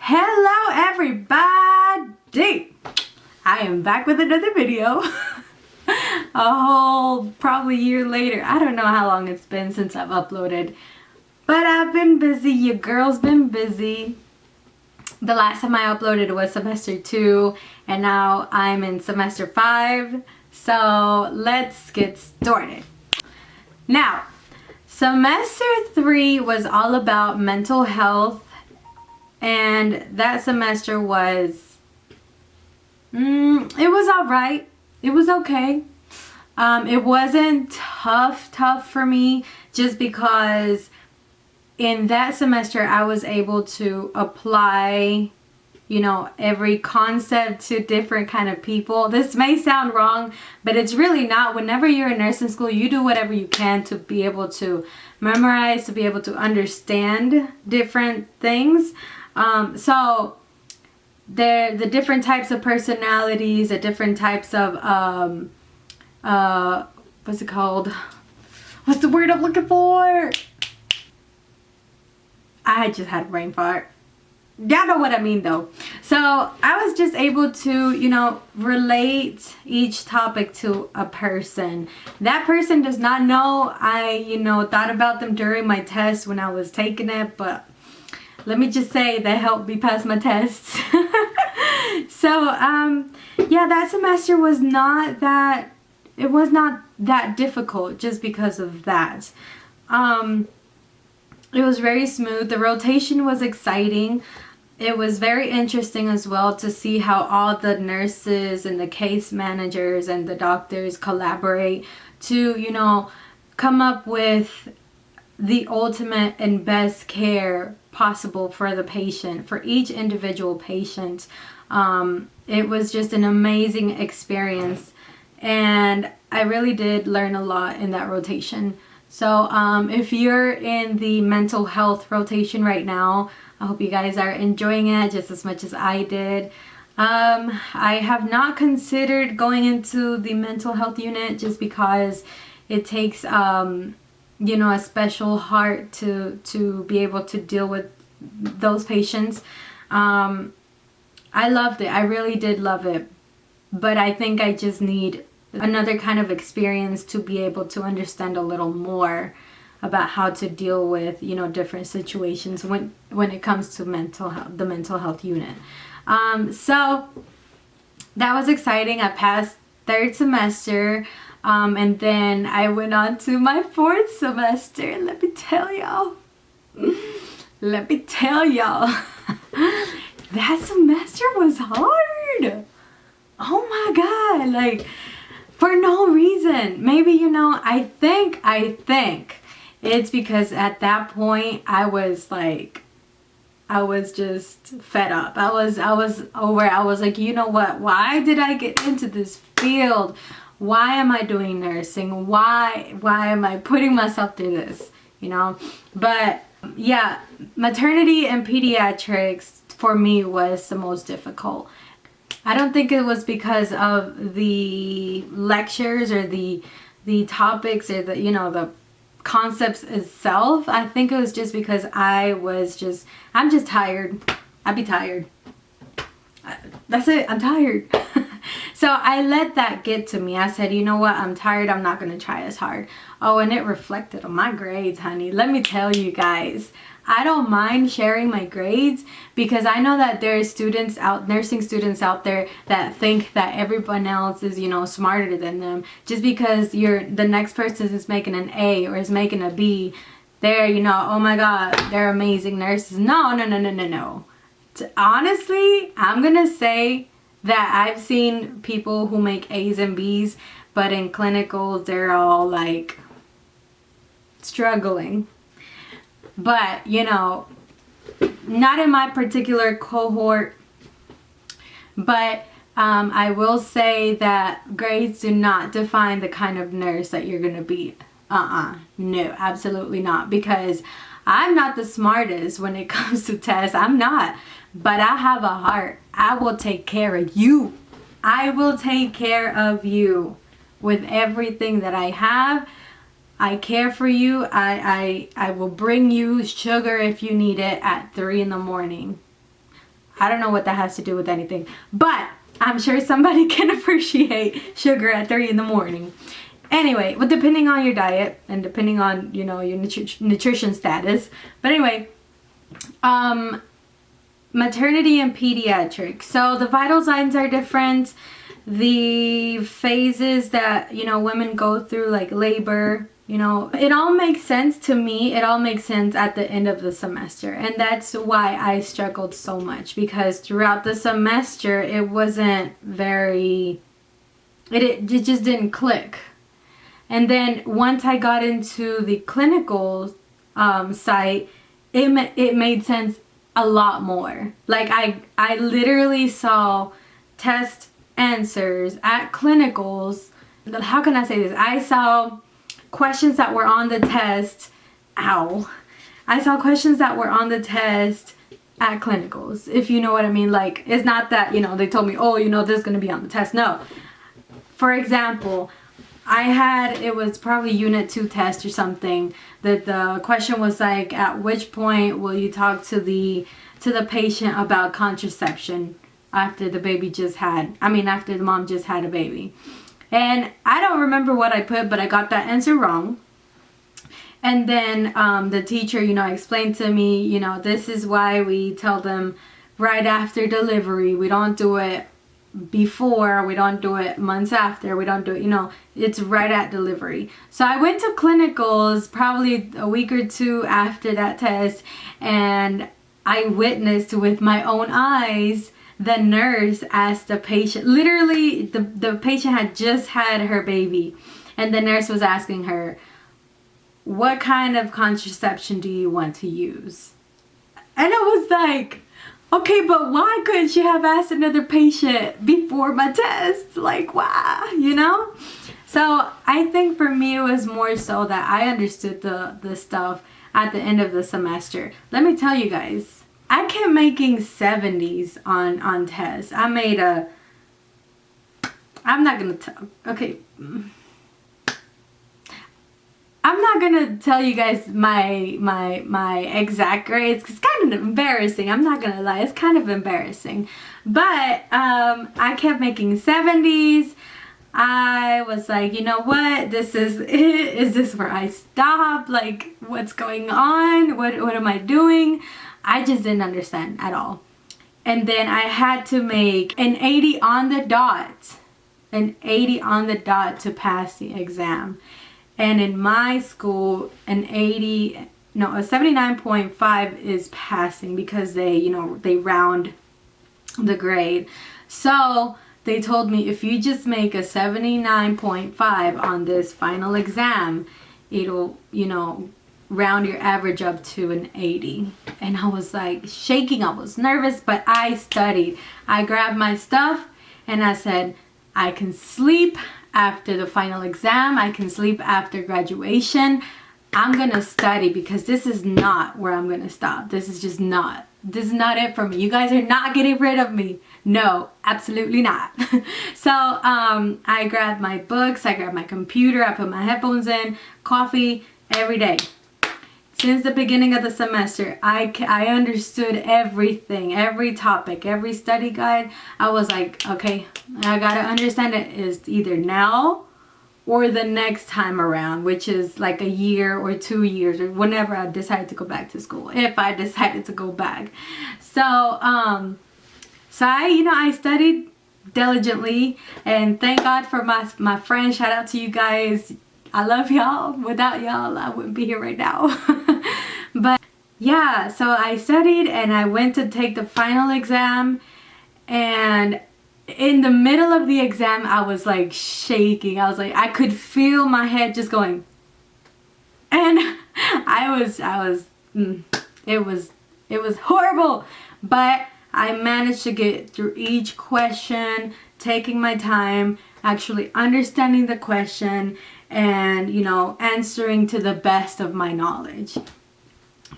Hello everybody! I am back with another video. A whole probably year later. I don't know how long it's been since I've uploaded. But I've been busy. Your girl's been busy. The last time I uploaded was semester 2 and now I'm in semester 5. So let's get started. Now, semester 3 was all about mental health. And that semester was, it was alright. It was okay. It wasn't tough for me just because in that semester I was able to apply, every concept to different kind of people. This may sound wrong, but it's really not. Whenever you're in nursing school, you do whatever you can to be able to memorize, to be able to understand different things. So the different types of personalities, the different types of, what's it called? What's the word I'm looking for? I just had a brain fart. Y'all know what I mean though. So I was just able to, relate each topic to a person. That person does not know I, thought about them during my test when I was taking it, but let me just say that helped me pass my tests. So, yeah, that semester was not that difficult just because of that. It was very smooth. The rotation was exciting. It was very interesting as well to see how all the nurses and the case managers and the doctors collaborate to, come up with the ultimate and best care possible for the patient, for each individual patient. It was just an amazing experience and I really did learn a lot in that rotation. So if you're in the mental health rotation right now, I hope you guys are enjoying it just as much as I did. I have not considered going into the mental health unit just because it takes a special heart to be able to deal with those patients. I loved it. I really did love it. But I think I just need another kind of experience to be able to understand a little more about how to deal with, different situations when it comes to mental health, the mental health unit. So that was exciting. I passed third semester. And then I went on to my fourth semester, and let me tell y'all, that semester was hard. Oh my God, like for no reason. Maybe, I think it's because at that point I was just fed up. I was over. I was like, you know what? Why did I get into this field? Why am I doing nursing? Why am I putting myself through this? But yeah, maternity and pediatrics for me was the most difficult. I don't think it was because of the lectures or the topics or the concepts itself. I think it was just because I'm just tired. I'd be tired. That's it. I'm tired. So I let that get to me. I said, you know what? I'm tired. I'm not going to try as hard. Oh, and it reflected on my grades, honey. Let me tell you guys, I don't mind sharing my grades because I know that there are nursing students out there that think that everyone else is, smarter than them. Just because the next person is making an A or is making a B, they're, oh my God, they're amazing nurses. No. Honestly, I'm going to say that I've seen people who make A's and B's, but in clinicals, they're all like struggling. But, not in my particular cohort. But I will say that grades do not define the kind of nurse that you're going to be. No, absolutely not. Because I'm not the smartest when it comes to tests. I'm not. But I have a heart. I will take care of you. I will take care of you with everything that I have. I care for you. I will bring you sugar if you need it at 3 in the morning. I don't know what that has to do with anything, but I'm sure somebody can appreciate sugar at 3 in the morning. Anyway, but depending on your diet and depending on, you know, your nutrition status. But anyway, maternity and pediatric. So the vital signs are different. The phases that, you know, women go through, like labor, you know, it all makes sense to me. It all makes sense at the end of the semester. And that's why I struggled so much, because throughout the semester, it wasn't very, it just didn't click. And then once I got into the clinical site, it made sense a lot more. Like I literally saw test answers at clinicals. How can I say this? I saw questions that were on the test. I saw questions that were on the test at clinicals, if you know what I mean. Like, it's not that, you know, they told me, oh, you know, this is going to be on the test. No. For example, it was probably unit 2 test or something, that the question was like, at which point will you talk to the patient about contraception after the mom just had a baby. And I don't remember what I put, but I got that answer wrong. And then the teacher, you know, explained to me, you know, this is why we tell them right after delivery. We don't do it before, we don't do it months after, we don't do it, you know, it's right at delivery. So I went to clinicals probably a week or 2 after that test, and I witnessed with my own eyes the nurse asked the patient, literally the patient had just had her baby, and the nurse was asking her, what kind of contraception do you want to use? And I was like, okay, but why couldn't she have asked another patient before my test? Like, why, you know? So I think for me, it was more so that I understood the stuff at the end of the semester. Let me tell you guys, I kept making 70s on tests. I'm not gonna tell, okay. I'm not gonna tell you guys my exact grades, because it's kind of embarrassing. I'm not gonna lie, it's kind of embarrassing. But I kept making 70s. I was like, you know what? This is it. Is this where I stop? Like, what's going on? What am I doing? I just didn't understand at all. And then I had to make an 80 on the dot. An 80 on the dot to pass the exam. And in my school, a 79.5 is passing, because they, you know, they round the grade. So they told me, if you just make a 79.5 on this final exam, it'll, you know, round your average up to an 80. And I was like shaking. I was nervous, but I studied. I grabbed my stuff and I said, I can sleep after the final exam. I can sleep after graduation. I'm gonna study, because this is not where I'm gonna stop. This is not it for me. You guys are not getting rid of me. No, absolutely not. So I grabbed my books, I grabbed my computer, I put my headphones in, coffee every day. Since the beginning of the semester, I understood everything, every topic, every study guide. I was like, okay, I gotta understand it is either now or the next time around, which is like a year or 2 years, or whenever I decide to go back to school, if I decided to go back. So I studied diligently, and thank God for my friends. Shout out to you guys. I love y'all. Without y'all, I wouldn't be here right now. But yeah, so I studied and I went to take the final exam, and in the middle of the exam, I was like shaking. I was like, I could feel my head just going. And it was horrible, but I managed to get through each question, taking my time, actually understanding the question, and, you know, answering to the best of my knowledge.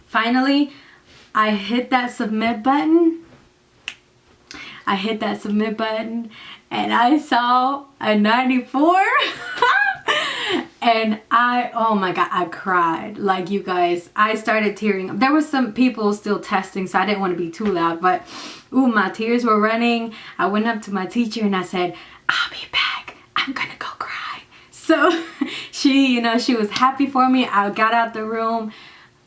Finally, I hit that submit button. And I saw a 94. And oh my God, I cried. Like, you guys, I started tearing up. There was some people still testing, so I didn't want to be too loud, but ooh, my tears were running. I went up to my teacher and I said, I'll be back. I'm gonna go cry. So she, you know, she was happy for me. I got out the room.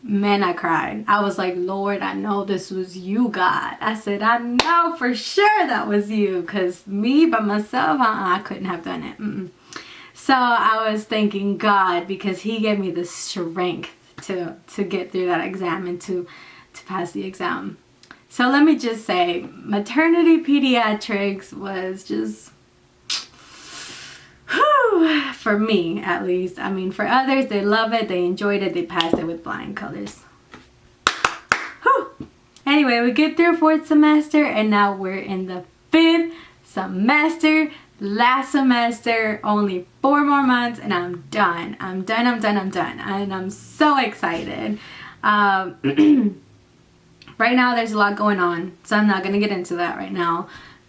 Man, I cried. I was like, Lord, I know this was you, God. I said, I know for sure that was you, because me by myself, I couldn't have done it. So I was thanking God, because he gave me the strength to get through that exam and to pass the exam. So let me just say, maternity pediatrics was just, whew, for me at least. I mean, for others, they love it, they enjoyed it, they passed it with flying colors. Whew. Anyway, we get through 4th semester, and now we're in the 5th semester. Last semester, only 4 more months, and I'm done. I'm done. And I'm so excited. Right now there's a lot going on, so I'm not going to get into that right now.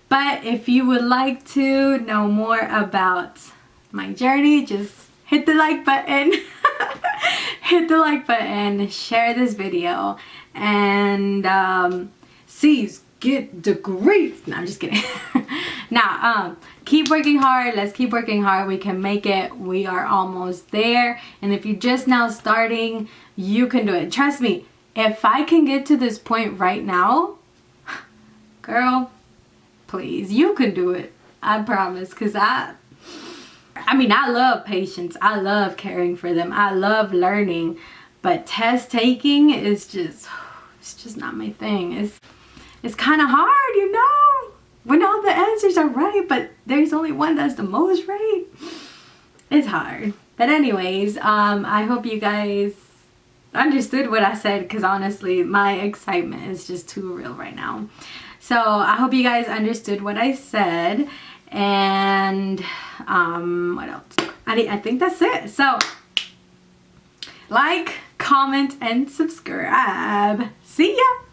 But if you would like to know more about my journey, just hit the like button. Hit the like button, share this video, and please get degrees. No, I'm just kidding. Now, keep working hard. Let's keep working hard. We can make it. We are almost there. And if you're just now starting, you can do it. Trust me, if I can get to this point right now, girl, please, you can do it. I promise. Because I mean, I love patients. I love caring for them. I love learning. But test taking is just, it's just not my thing. It's kind of hard, you know, when all the answers are right, but there's only one that's the most right. It's hard. But anyways, I hope you guys understood what I said, because honestly, my excitement is just too real right now. So I hope you guys understood what I said. And what else? I think that's it. So like, comment, and subscribe. See ya.